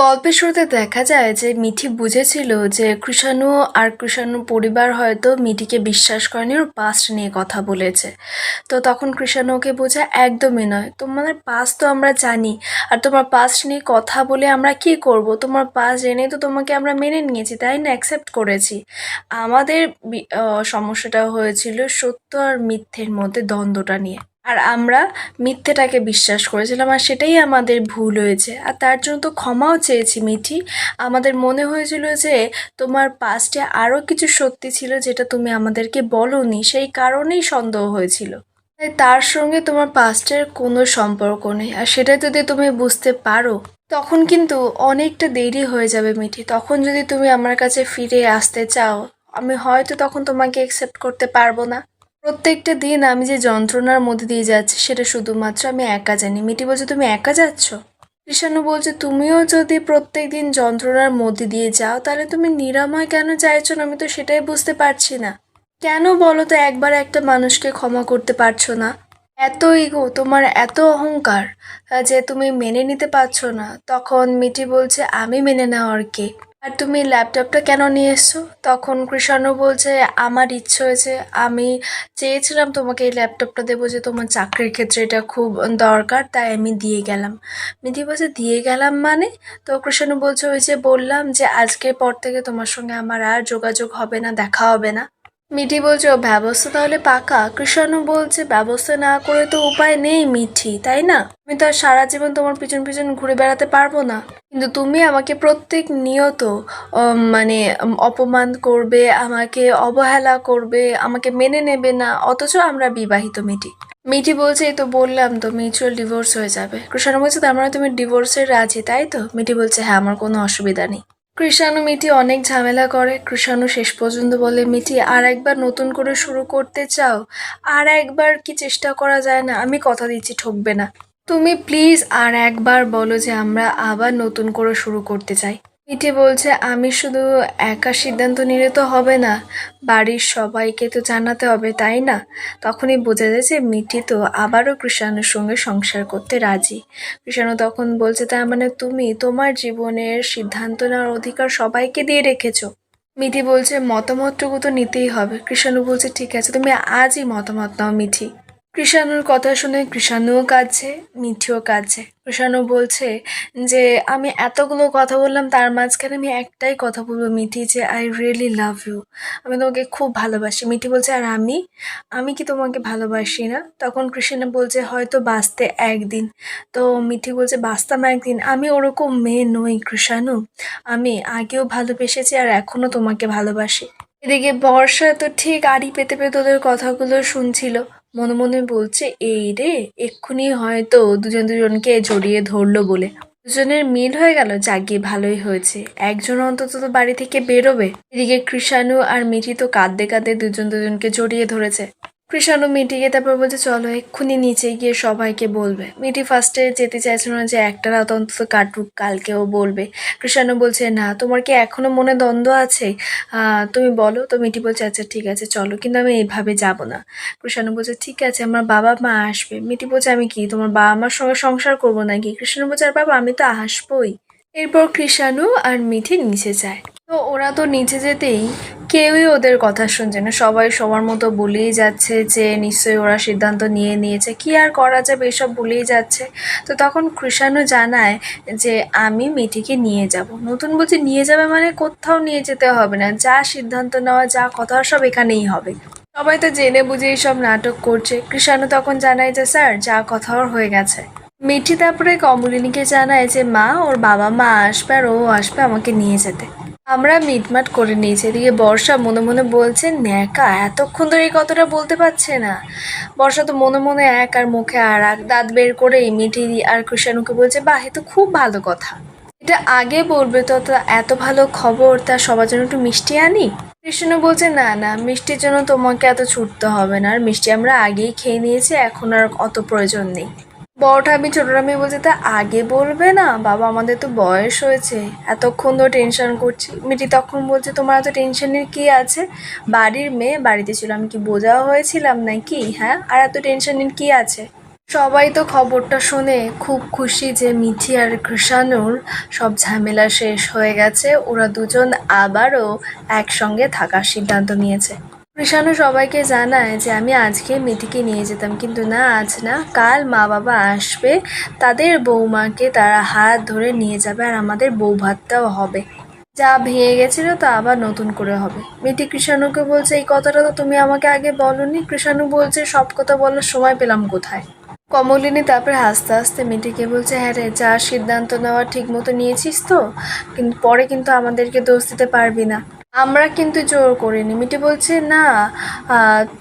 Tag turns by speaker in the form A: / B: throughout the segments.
A: গল্পের শুরুতে দেখা যায় যে মিঠি বুঝেছিল যে কৃষাণু আর কৃষাণু পরিবার হয়তো মিঠিকে বিশ্বাস করেনি, ওর পাস্ট নিয়ে কথা বলেছে। তো তখন কৃষাণু ওকে বোঝায় একদমই নয়, তোমাদের পাস্ট তো আমরা জানি, আর তোমার পাস্ট নিয়ে কথা বলে আমরা কি করব, তোমার পাস্ট জেনে তো তোমাকে আমরা মেনে নিয়েছি, তাই না, অ্যাকসেপ্ট করেছি। আমাদের সমস্যাটা হয়েছিল সত্য আর মিথ্যের মধ্যে দ্বন্দ্বটা নিয়ে, আর আমরা মিথ্যেটাকে বিশ্বাস করেছিলাম, আর সেটাই আমাদের ভুল হয়েছে, আর তার জন্য তো ক্ষমাও চেয়েছি মিঠি। আমাদের মনে হয়েছিল যে তোমার পাস্টে আরও কিছু সত্যি ছিল যেটা তুমি আমাদেরকে বলোনি, সেই কারণেই সন্দেহ হয়েছিল। তাই তার সঙ্গে তোমার পাস্টের কোনো সম্পর্ক নেই, আর সেটা যদি তুমি বুঝতে পারো তখন কিন্তু অনেকটা দেরি হয়ে যাবে মিঠি। তখন যদি তুমি আমার কাছে ফিরে আসতে চাও, আমি হয়তো তখন তোমাকে অ্যাকসেপ্ট করতে পারবো না। প্রত্যেকটা দিন আমি যে যন্ত্রণার মধ্যে দিয়ে যাচ্ছি সেটা শুধুমাত্র আমি একা জানি। মিটি বলছে, তুমি একা যাচ্ছ? কৃষাণু বলছে, তুমিও যদি প্রত্যেক দিন যন্ত্রণার মধ্যে দিয়ে যাও তাহলে তুমি নিরাময় কেন চাইছো না, আমি তো সেটাই বুঝতে পারছি না। কেন বলো তো একবার একটা মানুষকে ক্ষমা করতে পারছো না? এত ইগো তোমার, এত অহংকার, যে তুমি মেনে নিতে পারছো না। তখন মিটি বলছে, আমি মেনে নেওয়ার কে? আর তুমি ল্যাপটপটা কেন নিয়ে এসছো? তখন কৃষাণু বলছে, আমার ইচ্ছে হয়েছে, আমি চেয়েছিলাম তোমাকে এই ল্যাপটপটা দেবো, যে তোমার চাকরির ক্ষেত্রে এটা খুব দরকার, তাই আমি দিয়ে গেলাম। মিঠি বলছে, দিয়ে গেলাম মানে? তো কৃষাণু বলছে, ওই যে বললাম যে আজকের পর থেকে তোমার সঙ্গে আমার আর যোগাযোগ হবে না, দেখা হবে না। মিঠি বলছে, ও ব্যবস্থা তাহলে পাকা? কৃষাণু বলছে, ব্যবস্থা না করে তো উপায় নেই মিঠি, তাই না? আমি তো আর সারা জীবন তোমার পিছন পিছন ঘুরে বেড়াতে পারবো না। কিন্তু তুমি আমাকে প্রত্যেক নিয়ত অপমান করবে, আমাকে অবহেলা করবে, আমাকে মেনে নেবে না, অথচ আমরা বিবাহিত। মিঠি মিঠি বলছে, এই তো বললাম তো মিউচুয়াল ডিভোর্স হয়ে যাবে। কৃষাণু বলছে, তার মানে তুমি ডিভোর্সে রাজি, তাই তো? মিঠি বলছে, হ্যাঁ, আমার কোনো অসুবিধা নেই। কৃষাণু মিঠি অনেক ঝামেলা করে। কৃষাণু শেষ পর্যন্ত বলে, মিঠি আর একবার নতুন করে শুরু করতে চাও? আর একবার কি চেষ্টা করা যায় না? আমি কথা দিচ্ছি ঠকবে না। তুমি প্লিজ আর একবার বলো যে আমরা আবার নতুন করে শুরু করতে চাই। মিঠি বলছে, আমি শুধু একা সিদ্ধান্ত নিলে তো হবে না, বাড়ির সবাইকে তো জানাতে হবে, তাই না? তখনই বোঝা যায় যে মিঠি তো আবারও কৃষাণুর সঙ্গে সংসার করতে রাজি। কৃষাণু তখন বলছে, তার মানে তুমি তোমার জীবনের সিদ্ধান্ত নেওয়ার অধিকার সবাইকে দিয়ে রেখেছো? মিঠি বলছে, মতামতটুকু তো নিতেই হবে। কৃষাণু বলছে, ঠিক আছে, তুমি আজই মতামত নাও মিঠি। কৃষাণুর কথা শুনে কৃষাণুও কাঁদছে, মিঠিও কাঁদছে। কৃষাণু বলছে যে আমি এতগুলো কথা বললাম, তার মাঝখানে আমি একটাই কথা বলবো মিঠি, যে আই রিয়েলি লাভ ইউ, আমি তোমাকে খুব ভালোবাসি। মিঠি বলছে, আর আমি আমি কি তোমাকে ভালোবাসি না? তখন কৃষাণু বলছে, হয়তো বাঁচতে একদিন। তো মিঠি বলছে, বাঁচতাম একদিন? আমি ওরকম মেয়ে নই কৃষাণু, আমি আগেও ভালোবেসেছি আর এখনো তোমাকে ভালোবাসি। এদিকে বর্ষা তো ঠিক আড়ি পেতে পেতে ওদের কথাগুলো শুনছিল, মনে মনে বলছে, এই রে, এক্ষুনি হয়তো দুজন দুজনকে জড়িয়ে ধরলো বলে দুজনের মিল হয়ে গেল, জাগিয়ে ভালোই হয়েছে, একজন অন্তত তো বাড়ি থেকে বেরোবে। এদিকে কৃষাণু আর মিঠি তো কাঁদতে কাঁদতে দুজন দুজনকে জড়িয়ে ধরেছে। কৃষাণু মিঠিকে তারপর বলছে, চলো এক্ষুনি নিচে গিয়ে সবাইকে বলবে। মিঠি ফার্স্টে যেতে চাইছিল না, যে একটা রাত অন্তত কাটুক, কালকেও বলবে। কৃষাণু বলছে, না, তোমার কি এখনো মনে দ্বন্দ্ব আছে? তুমি বলো। তো মিঠি বলছে, আচ্ছা ঠিক আছে চলো, কিন্তু আমি এইভাবে যাব না। কৃষাণু বলছে, ঠিক আছে, আমার বাবা মা আসবে। মিঠি বলছে, আমি কি তোমার বাবা মার সঙ্গে সংসার করবো নাকি? কৃষাণু বলছে, আর বাবা, আমি তো আসবোই। এরপর কৃষাণু আর মিঠি নিচে যায়। তো ওরা তো নিচে যেতেই কেউই ওদের কথা শুনছে না, সবাই সবার মতো বলেই যাচ্ছে যে নিশ্চয়ই ওরা সিদ্ধান্ত নিয়ে নিয়েছে, কি আর করা যাবে, এসব বলেই যাচ্ছে। তো তখন কৃষাণু জানায় যে আমি মিঠিকে নিয়ে যাব। নতুন বলছে, নিয়ে যাবে মানে? কোথাও নিয়ে যেতে হবে না, যা সিদ্ধান্ত নেওয়া, যা কথা সব এখানেই হবে। সবাই তো জেনে বুঝে সব নাটক করছে। কৃষাণু তখন জানায় যে স্যার, যা কথা ওর হয়ে গেছে। মিঠি তারপরে কমলিনীকে জানায় যে মা, ওর বাবা মা আসবে আর ও আসবে আমাকে নিয়ে যেতে, আমরা মিটমাট করে নিয়েছি। এদিকে বর্ষা মনে মনে বলছে, ন্যাকা, এতক্ষণ ধরে এই কথাটা বলতে পারছে না। বর্ষা তো মনে মনে এক আর মুখে আর এক, দাঁত বের করেই মিঠি আর কৃষাণুকে বলছে, বাহ, এ তো খুব ভালো কথা, এটা আগে বলবে তো, তো এত ভালো খবর, তা সবার জন্য একটু মিষ্টি আনি। কৃষ্ণ বলছে, না না, মিষ্টির জন্য তোমাকে এত ছুটতে হবে না, আর মিষ্টি আমরা আগেই খেয়ে নিয়েছি, এখন আর অত প্রয়োজন নেই। বড়টা আমি ছোটটা আমি বলছি, তা আগে বলবে না বাবা, আমাদের তো বয়স হয়েছে, এতক্ষণ ধরে টেনশন করছি। মিটি তখন বলছে, তোমার এত টেনশনের কি আছে, বাড়ির মেয়ে বাড়িতে ছিল, আমি কি বোঝাও হয়েছিলাম নাকি? হ্যাঁ, আর এত টেনশনের কি আছে? সবাই তো খবরটা শুনে খুব খুশি যে মিঠি আর কৃষাণুর সব ঝামেলা শেষ হয়ে গেছে, ওরা দুজন আবারও একসঙ্গে থাকার সিদ্ধান্ত নিয়েছে। কৃষাণু সবাইকে জানায় যে আমি আজকে মিঠিকে নিয়ে যেতাম, কিন্তু না, আজ না, কাল মা বাবা আসবে, তাদের বৌমাকে তারা হাত ধরে নিয়ে যাবে আর আমাদের বউ ভাতটাও হবে, যা ভেঙে গেছিল তা আবার নতুন করে হবে। মিঠি কৃষাণুকে বলছে এই কথাটা তো তুমি আমাকে আগে বলনি। কৃষাণু বলছে সব কথা বলার সময় পেলাম কোথায়। কমলিনী তারপরে হাসতে হাসতে মিঠিকে বলছে হ্যাঁ রে, যা সিদ্ধান্ত নেওয়া ঠিক মতো নিয়েছিস তো, কিন্তু পরে কিন্তু আমাদেরকে দোষ দিতে পারবি না, আমরা কিন্তু জোর করিনি। মিঠি বলছে না,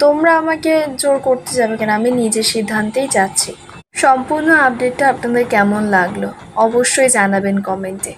A: তোমরা আমাকে জোর করতে যাবে কেন, আমি নিজের সিদ্ধান্তেই যাচ্ছি। সম্পূর্ণ আপডেটটা আপনাদের কেমন লাগলো অবশ্যই জানাবেন কমেন্টে।